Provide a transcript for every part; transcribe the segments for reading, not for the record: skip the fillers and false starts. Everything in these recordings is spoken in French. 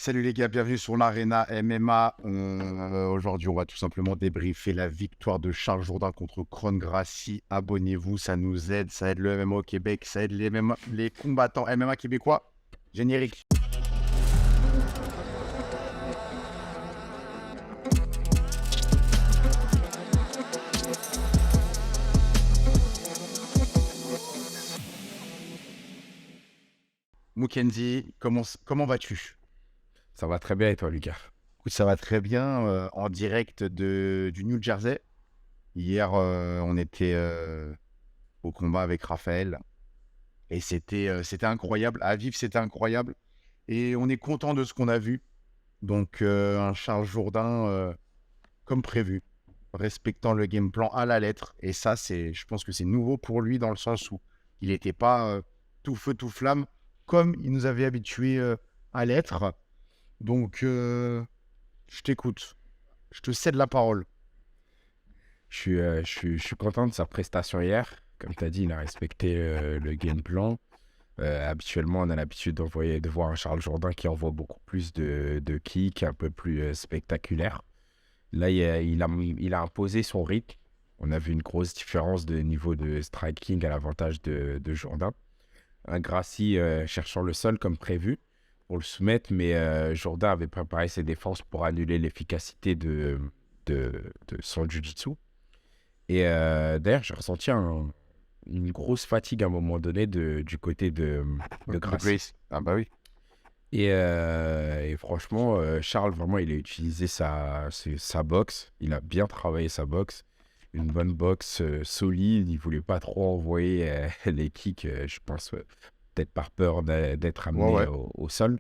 Salut les gars, bienvenue sur l'Arena MMA. Aujourd'hui, on va tout simplement débriefer la victoire de Charles Jourdain contre Kron Gracie. Abonnez-vous, ça nous aide, ça aide le MMA au Québec, ça aide les combattants MMA québécois. Générique. Mukendi, comment vas-tu? Ça va très bien et toi, Lucas? Écoute, ça va très bien, en direct du New Jersey. Hier, on était au combat avec Raphaël. Et c'était incroyable. À vivre, c'était incroyable. Et on est content de ce qu'on a vu. Donc, un Charles Jourdain comme prévu, respectant le game plan à la lettre. Et ça, je pense que c'est nouveau pour lui dans le sens où il n'était pas tout feu, tout flamme, comme il nous avait habitués à l'être. Donc, je t'écoute. Je te cède la parole. Je suis content de sa prestation hier. Comme tu as dit, il a respecté le game plan. Habituellement, on a l'habitude de voir un Charles Jourdain qui envoie beaucoup plus de kicks, un peu plus spectaculaire. Là, il a imposé son rythme. On a vu une grosse différence de niveau de striking à l'avantage de Jourdain. Un Gracie cherchant le sol comme prévu pour le soumettre, mais Jourdain avait préparé ses défenses pour annuler l'efficacité de son jiu-jitsu. Et d'ailleurs, j'ai ressenti une grosse fatigue à un moment donné du côté de De Gracie. Grace. Ah bah oui. Et franchement, Charles, vraiment, il a utilisé sa boxe. Il a bien travaillé sa boxe. Une bonne boxe solide. Il ne voulait pas trop envoyer les kicks, je pense, peut-être par peur d'être Ouais, amené ouais. au sol.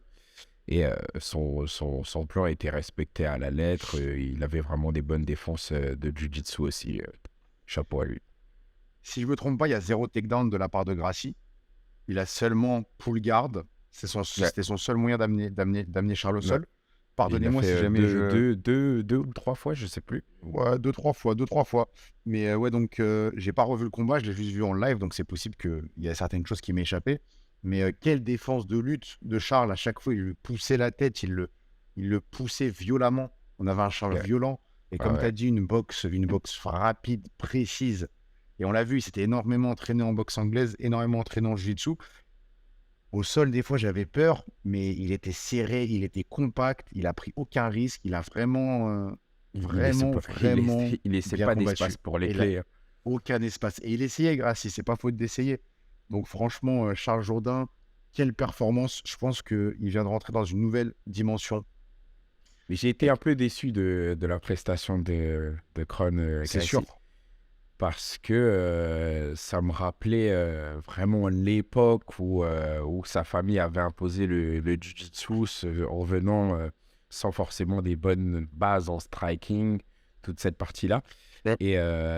Et son plan a été respecté à la lettre. Il avait vraiment des bonnes défenses de jiu-jitsu aussi. Chapeau à lui. Si je me trompe pas, il y a 0 takedown de la part de Gracie. Il a seulement pull guard. Ouais. C'était son seul moyen d'amener Charles au Ouais. sol. Il a Pardonnez-moi fait si jamais je... deux ou trois fois, je sais plus. Ouais, deux, trois fois. Mais ouais, donc, j'ai pas revu le combat, je l'ai juste vu en live, donc c'est possible qu'il y a certaines choses qui m'échappaient. Mais quelle défense de lutte de Charles, à chaque fois, il lui poussait la tête, il le poussait violemment. On avait un Charles Ouais. violent. Et Ah comme tu as ouais. dit, une boxe rapide, précise. Et on l'a vu, il s'était énormément entraîné en boxe anglaise, énormément entraîné en jiu-jitsu. Au sol, des fois, j'avais peur, mais il était serré, il était compact, il a pris aucun risque, il a vraiment, Il laissait pas, vraiment il laissait bien pas d'espace combattu. pour les Et là, clés. Hein. aucun espace. Et il essayait, Gracie, c'est pas faute d'essayer. Donc franchement, Charles Jourdain, quelle performance. Je pense qu'il vient de rentrer dans une nouvelle dimension. Mais j'ai été un peu déçu de la prestation de Kron C'est sûr. Gracie. Parce que ça me rappelait vraiment l'époque où sa famille avait imposé le jiu-jitsu en venant sans forcément des bonnes bases en striking, toute cette partie-là. Ouais. Et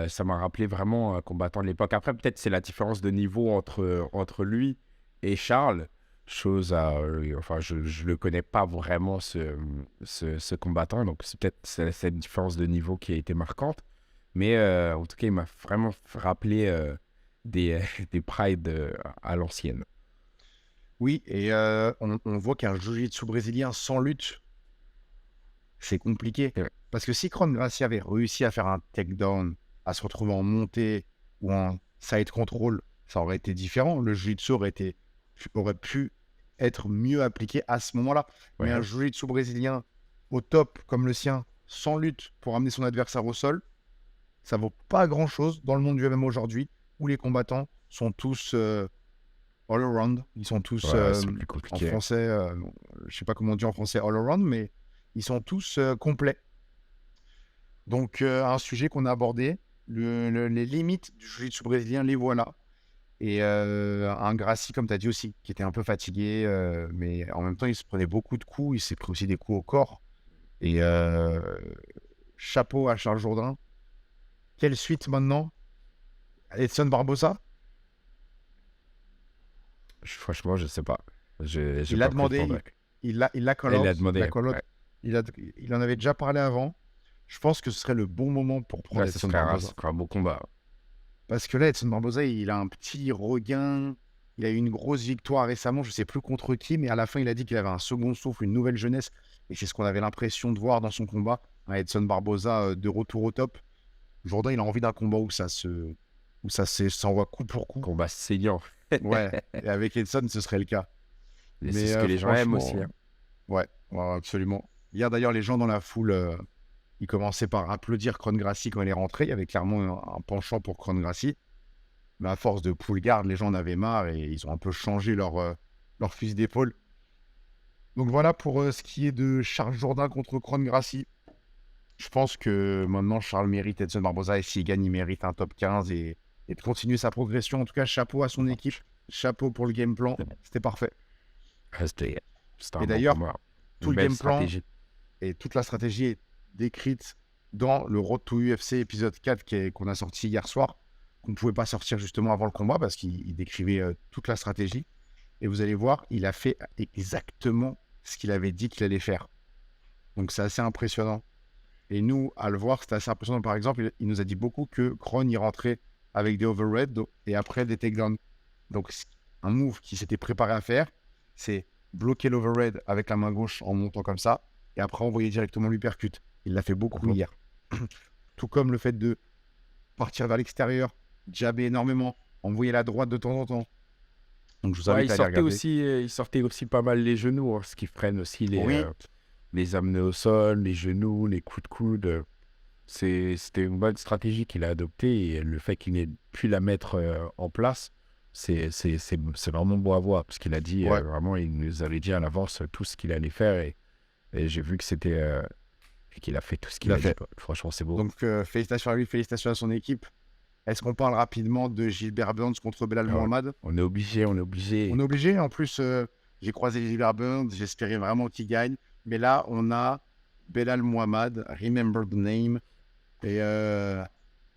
ça m'a rappelé vraiment un combattant de l'époque. Après, peut-être c'est la différence de niveau entre lui et Charles. Enfin, je ne le connais pas vraiment, ce combattant. Donc, c'est peut-être cette différence de niveau qui a été marquante. Mais en tout cas, il m'a vraiment rappelé des prides à l'ancienne. Oui, et on voit qu'un jiu-jitsu brésilien sans lutte, c'est compliqué. Ouais. Parce que si Kron Gracie avait réussi à faire un takedown, à se retrouver en montée ou en side control, ça aurait été différent. Le jiu-jitsu aurait pu être mieux appliqué à ce moment-là. Mais un Ouais. jiu-jitsu brésilien au top comme le sien, sans lutte pour amener son adversaire au sol, ça vaut pas grand-chose dans le monde du MMA aujourd'hui, où les combattants sont tous all around. Ils sont tous Ouais, c'est plus en compliqué. français, je sais pas comment on dit en français all around, mais ils sont tous complets. Donc, un sujet qu'on a abordé, les limites du jiu-jitsu brésilien, les voilà. Et un Gracie, comme tu as dit aussi, qui était un peu fatigué, mais en même temps, il se prenait beaucoup de coups. Il s'est pris aussi des coups au corps. Et chapeau à Charles Jourdain. Quelle suite maintenant? Edson Barbosa, Franchement, je sais pas. J'ai il l'a pas pris le demandé, temps de... il l'a call Elle l'a out, il l'a demandé. call out. Ouais. Il en avait déjà parlé avant. Je pense que ce serait le bon moment pour prendre Ouais, ce Edson serait Barbosa. un beau combat. Parce que là, Edson Barbosa, il a un petit regain. Il a eu une grosse victoire récemment, je ne sais plus contre qui, mais à la fin, il a dit qu'il avait un second souffle, une nouvelle jeunesse. Et c'est ce qu'on avait l'impression de voir dans son combat. Edson Barboza de retour au top. Jourdain, il a envie d'un combat où ça s'envoie coup pour coup. Combat saignant. Ouais, et avec Edson, ce serait le cas. Et c'est ce que les gens aiment aussi. Hein. Ouais, absolument. Hier, d'ailleurs, les gens dans la foule, ils commençaient par applaudir Kron Gracie quand il est rentré. Il y avait clairement un penchant pour Kron Gracie. Mais à force de pull guard, les gens en avaient marre et ils ont un peu changé leur fusil d'épaule. Donc voilà pour ce qui est de Charles Jourdain contre Kron Gracie. Je pense que maintenant, Charles mérite Edson Barboza et s'il gagne, il mérite un top 15 et de continuer sa progression. En tout cas, chapeau à son équipe. Chapeau pour le game plan. C'était parfait. C'était un Et bon d'ailleurs, combat. tout Une le belle game plan stratégie. et toute la stratégie est décrite dans le Road to UFC épisode 4 qu'on a sorti hier soir, qu'on ne pouvait pas sortir justement avant le combat parce qu'il décrivait toute la stratégie. Et vous allez voir, il a fait exactement ce qu'il avait dit qu'il allait faire. Donc c'est assez impressionnant. Et nous, à le voir, c'était assez impressionnant. Par exemple, il nous a dit beaucoup que Kron y rentrait avec des overhead et après des takedowns. Donc un move qu'il s'était préparé à faire, c'est bloquer l'overhead avec la main gauche en montant comme ça et après envoyer directement l'uppercut. Il l'a fait beaucoup hier. Tout comme le fait de partir vers l'extérieur, jabber énormément, envoyer la droite de temps en temps. Donc je vous invite à aller regarder. Il sortait aussi pas mal les genoux, hein, ce qui freine aussi les amener au sol, les genoux, les coups de coude. C'était une bonne stratégie qu'il a adoptée et le fait qu'il n'ait pu la mettre en place, c'est vraiment beau à voir parce qu'il a dit vraiment, il nous avait dit à l'avance tout ce qu'il allait faire et j'ai vu que c'était qu'il a fait tout ce qu'il a fait. Franchement, c'est beau. Donc félicitations à lui, félicitations à son équipe. Est-ce qu'on parle rapidement de Gilbert Burns contre Belal Mohamed ? On est obligé. On est obligé. En plus, j'ai croisé Gilbert Burns, j'espérais vraiment qu'il gagne. Mais là, on a Belal Mohamed, Remember the Name, et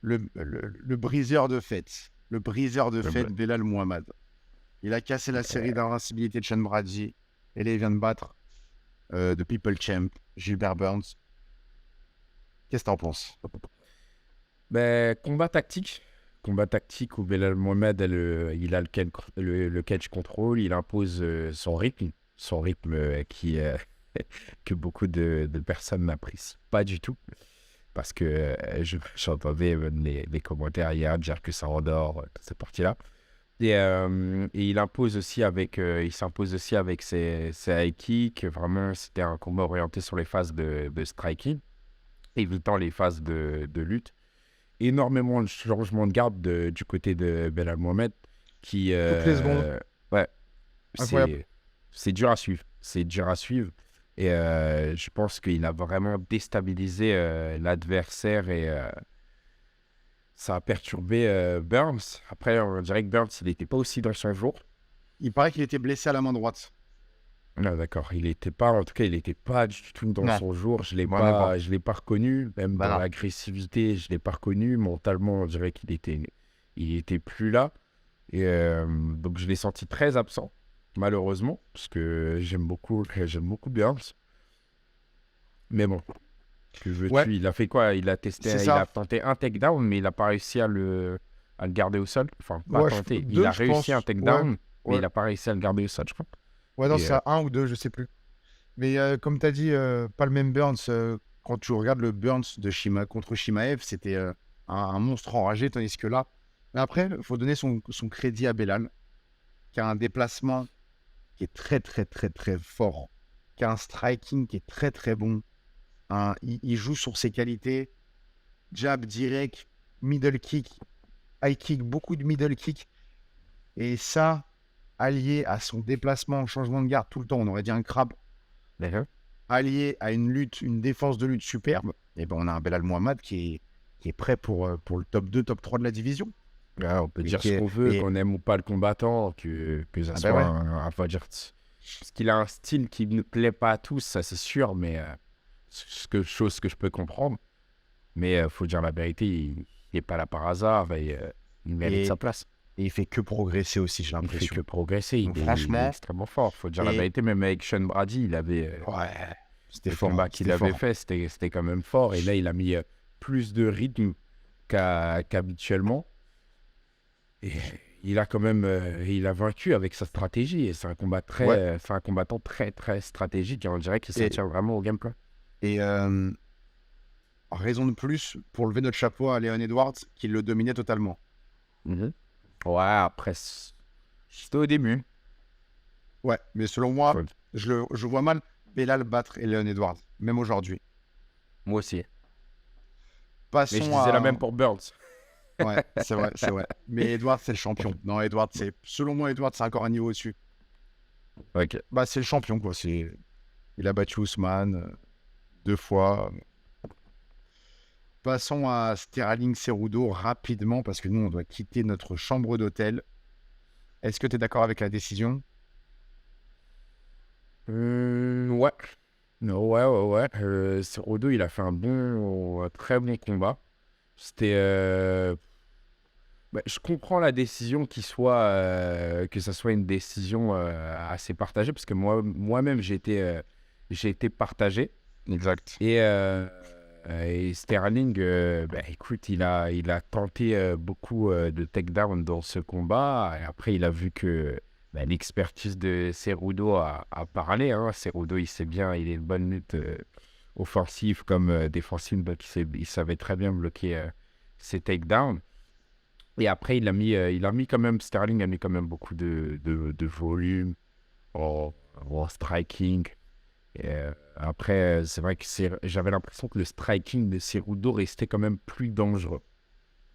le briseur de fête. Le briseur de fête, Belal Mohamed. Il a cassé la série d'invincibilité de Sean Brady. Et là, il vient de battre The People Champ, Gilbert Burns. Qu'est-ce que t'en penses ? Combat tactique où Belal Mohamed il a le catch control, il impose son rythme que beaucoup de personnes n'apprécient pas du tout parce que j'entendais les commentaires hier dire que ça endort toute cette partie-là et il s'impose aussi avec ses high kicks. Vraiment, c'était un combat orienté sur les phases de striking, évitant les phases de lutte. Énormément de changements de garde du côté de Belal Mohamed qui toutes les secondes. Ouais, incroyable. C'est dur à suivre, et je pense qu'il a vraiment déstabilisé l'adversaire et ça a perturbé Burns. Après, on dirait que Burns, il n'était pas aussi dans son jour. Il paraît qu'il était blessé à la main droite. Non, d'accord, il n'était pas du tout dans son jour. Je l'ai pas reconnu, même dans l'agressivité, je l'ai pas reconnu. Mentalement, on dirait qu'il était plus là. Et donc je l'ai senti très absent, malheureusement, parce que j'aime beaucoup Burns. Mais bon, que veux-tu, il a fait quoi ? Il a tenté un takedown, mais il n'a pas réussi à le garder au sol. Enfin, pas tenté. Il a réussi un takedown, mais il n'a pas réussi à le garder au sol, je crois. Ouais, non, c'est un ou deux, je sais plus. Mais comme tu as dit, pas le même Burns. Quand tu regardes le Burns de contre Chimaev, c'était un monstre enragé, tandis que là... Mais après, il faut donner son crédit à Belal, qui a un déplacement qui est très, très, très, très fort, qui a un striking qui est très, très bon. Il joue sur ses qualités. Jab, direct, middle kick, high kick, beaucoup de middle kick. Et ça... allié à son déplacement, changement de garde tout le temps, on aurait dit un crabe, allié à une défense de lutte superbe, et ben on a un Belal Mohamed qui est prêt pour le top 2, top 3 de la division. Ouais, on peut dire ce qu'on veut, qu'on aime ou pas le combattant, que ça soit parce qu'il a un style qui ne plaît pas à tous, ça c'est sûr, mais chose que je peux comprendre. Mais faut dire la vérité, il n'est pas là par hasard et il mérite sa place. Et il fait que progresser aussi, j'ai l'impression. Il fait que progresser. Il est extrêmement fort. Faut dire la vérité, même avec Sean Brady, il avait... c'était le fort. combat qu'il avait fait, c'était quand même fort. Et là, il a mis plus de rythme qu'habituellement. Et il a quand même il a vaincu avec sa stratégie. Et c'est un Ouais. c'est un combattant très, très stratégique. Et on dirait qu'il s'en Et, tient vraiment au gameplay. et raison de plus pour lever notre chapeau à Leon Edwards qui le dominait totalement. Mhm. Ouais, après, c'était au début. Ouais, mais selon moi, Faut- je vois mal Belal battre Leon Edwards, même aujourd'hui. Moi aussi. Mais je Passons disais la même à... pour Burns. Ouais, c'est vrai, c'est vrai. Mais Edwards, c'est le champion. Non, Edwards, c'est... Selon moi, Edwards, c'est encore un niveau au-dessus. Ok. Bah, c'est le champion, quoi. Il a battu Ousmane 2 fois. Passons à Sterling Cerudo rapidement, parce que nous, on doit quitter notre chambre d'hôtel. Est-ce que tu es d'accord avec la décision? Ouais. Non, ouais. Cerudo, il a fait un très bon combat. C'était. Je comprends la décision que ça soit une décision assez partagée, parce que moi-même, j'ai été partagé. Exact. Et Sterling, écoute, il a tenté beaucoup de takedown dans ce combat. Et après, il a vu que l'expertise de Cerudo a parlé. Hein. Cerudo, il sait bien, il est une bonne lutte offensive comme défensive. Donc, il savait très bien bloquer ses takedowns. Et après, il a mis quand même, Sterling a mis quand même beaucoup de volume en striking. Et, après, c'est vrai que j'avais l'impression que le striking de Cerudo restait quand même plus dangereux.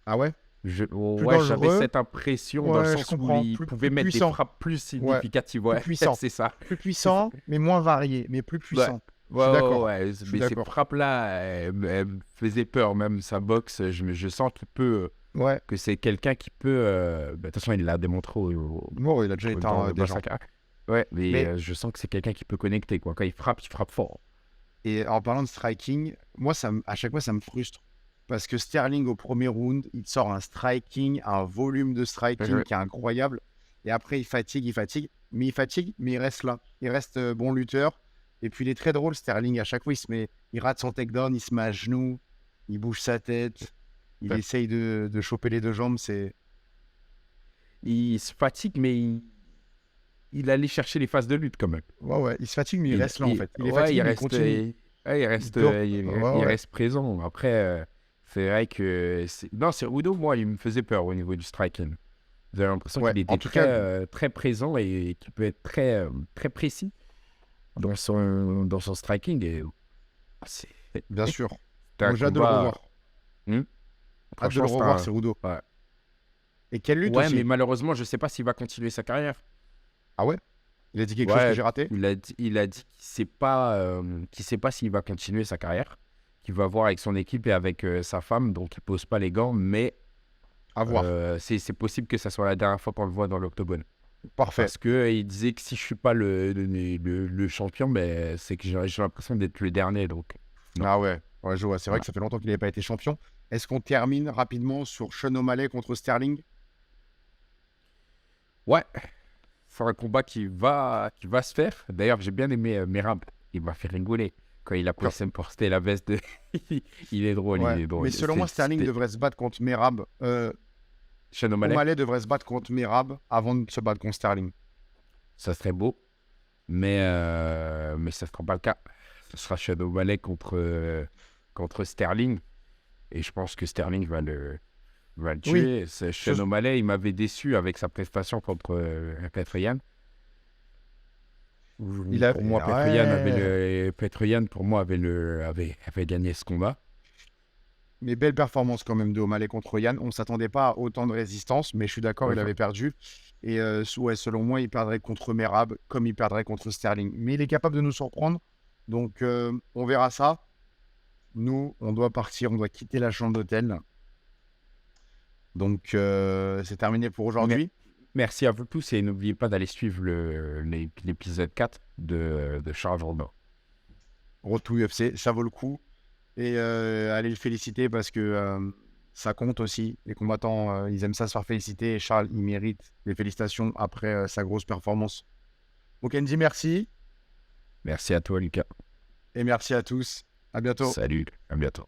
Ah ouais? Plus Ouais, j'avais dangereux? cette impression dans le Ouais, je sens où comprends. il Plus pouvait mettre des puissant. frappes plus Ouais, significatives. plus Ouais, puissant. c'est ça. Plus C'est ça. puissant, mais moins varié, mais plus Ouais. puissant. Je suis d'accord. Ouais. Je suis Mais ces d'accord. frappes-là, elles me faisaient peur. Même sa boxe, je sens qu'il peut, Ouais. que c'est quelqu'un qui peut. De toute façon, il l'a démontré Bon, il a déjà été dans des sa gens. carrière. Ouais, mais Mais, je sens que c'est quelqu'un qui peut connecter, quoi. Quand il frappe fort. et en parlant de striking, moi, à chaque fois, ça me frustre. Parce que Sterling, au premier round, il sort un striking, un volume de striking Ouais. qui est incroyable. Et après, il fatigue. Mais il reste là. Il reste bon lutteur. Et puis, il est très drôle, Sterling. À chaque fois, il rate son takedown, il se met à genoux, il bouge sa tête, il Ouais. essaye de choper les deux jambes. Il se fatigue, mais il allait chercher les phases de lutte quand même. Ouais. Il se fatigue, mais il reste là, en fait. Il est Ouais, fatigué, mais il continue. Il peut... il Ouais. reste présent. Après, c'est vrai que non, c'est Udo, moi, il me faisait peur au niveau du striking. J'avais l'impression Ouais. qu'il En était tout cas, très présent et qu'il peut être très précis dans son striking. Et c'est- bien sûr. c'était un Moi, j'ai hâte de le combat. revoir. Hmm. Hâte de le Franchement, c'était revoir, un. Cerudo. Ouais. Et quelle lutte Ouais, mais aussi. malheureusement, je sais pas s'il va continuer sa carrière. Ah ouais? Il a dit quelque chose que Ouais, j'ai raté? il a dit qu'il sait pas s'il va continuer sa carrière, qu'il va voir avec son équipe et avec sa femme, donc il pose pas les gants, mais À voir. c'est possible que ça soit la dernière fois qu'on le voit dans l'octogone. Parfait. Parce que il disait que si je suis pas le champion, ben, c'est que j'ai l'impression d'être le dernier, donc non. Ah ouais. Ouais, je vois. C'est vrai que Voilà. ça fait longtemps qu'il n'avait pas été champion. Est-ce qu'on termine rapidement sur Sean O'Malley contre Sterling? Ouais, c'est un combat qui va se faire. D'ailleurs, j'ai bien aimé Merab. Il m'a fait rigoler quand il a Quand- posé porter la veste de. Il est drôle, il Ouais. est drôle. Mais selon moi, Sterling C'était devrait se battre contre Merab. Sean O'Malley. O'Malley devrait se battre contre Merab avant de se battre contre Sterling. Ça serait beau, mais ça ne sera pas le cas. Ce sera Shadow O'Malley contre Sterling. Et je pense que Sterling va le Oui. tuer. Shadow O'Malley, il m'avait déçu avec sa prestation contre Petr Yan. Pour moi, Ouais. Petr Yan, pour moi, avait gagné ce combat. Mais belle performance quand même de O'Malley contre Yann. On ne s'attendait pas à autant de résistance, mais je suis d'accord, il Mhm. avait perdu. Et ouais, selon moi, il perdrait contre Merab comme il perdrait contre Sterling. Mais il est capable de nous surprendre. Donc, on verra ça. Nous, on doit partir, on doit quitter la chambre d'hôtel. Donc, c'est terminé pour Mais- aujourd'hui. Merci à vous tous et n'oubliez pas d'aller suivre l'épisode 4 de Charles Jourdain. Road to UFC, ça vaut le coup. Et allez le féliciter parce que ça compte aussi. Les combattants, ils aiment ça se faire féliciter. Et Charles, il mérite les félicitations après sa grosse performance. Donc, Andy, merci. Merci à toi, Lucas. Et merci à tous. À bientôt. Salut, à bientôt.